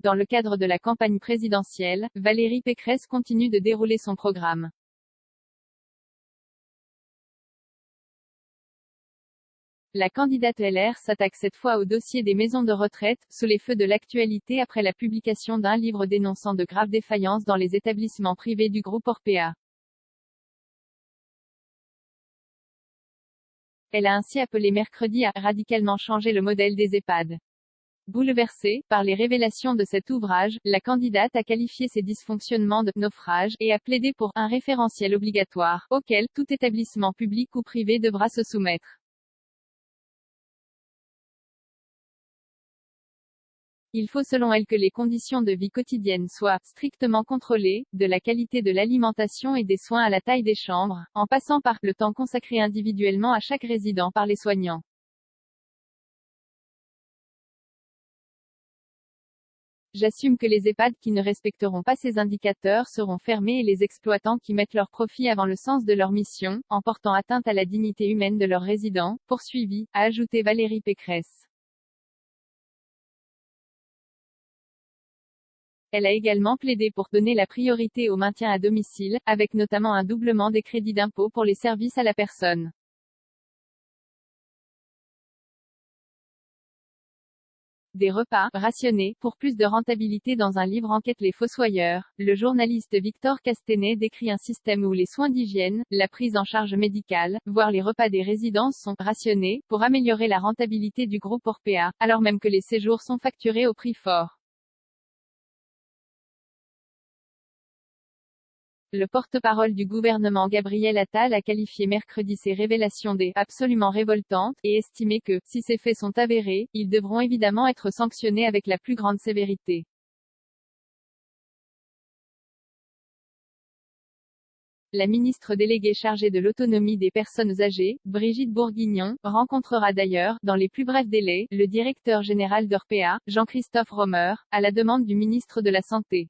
Dans le cadre de la campagne présidentielle, Valérie Pécresse continue de dérouler son programme. La candidate LR s'attaque cette fois au dossier des maisons de retraite, sous les feux de l'actualité après la publication d'un livre dénonçant de graves défaillances dans les établissements privés du groupe Orpea. Elle a ainsi appelé mercredi à « radicalement changer le modèle des EHPAD ». Bouleversée par les révélations de cet ouvrage, la candidate a qualifié ces dysfonctionnements de « naufrage » et a plaidé pour « un référentiel obligatoire, auquel tout établissement public ou privé devra se soumettre ». Il faut selon elle que les conditions de vie quotidienne soient strictement contrôlées, de la qualité de l'alimentation et des soins à la taille des chambres, en passant par le temps consacré individuellement à chaque résident par les soignants. J'assume que les EHPAD qui ne respecteront pas ces indicateurs seront fermés et les exploitants qui mettent leur profit avant le sens de leur mission, en portant atteinte à la dignité humaine de leurs résidents, poursuivis, a ajouté Valérie Pécresse. Elle a également plaidé pour donner la priorité au maintien à domicile, avec notamment un doublement des crédits d'impôt pour les services à la personne. Des repas rationnés, pour plus de rentabilité. Dans un livre Enquête les fossoyeurs, le journaliste Victor Castanet décrit un système où les soins d'hygiène, la prise en charge médicale, voire les repas des résidences sont rationnés, pour améliorer la rentabilité du groupe Orpea, alors même que les séjours sont facturés au prix fort. Le porte-parole du gouvernement Gabriel Attal a qualifié mercredi ces révélations d'« absolument révoltantes » et estimé que, si ces faits sont avérés, ils devront évidemment être sanctionnés avec la plus grande sévérité. La ministre déléguée chargée de l'autonomie des personnes âgées, Brigitte Bourguignon, rencontrera d'ailleurs, dans les plus brefs délais, le directeur général d'Orpea, Jean-Christophe Romer, à la demande du ministre de la Santé.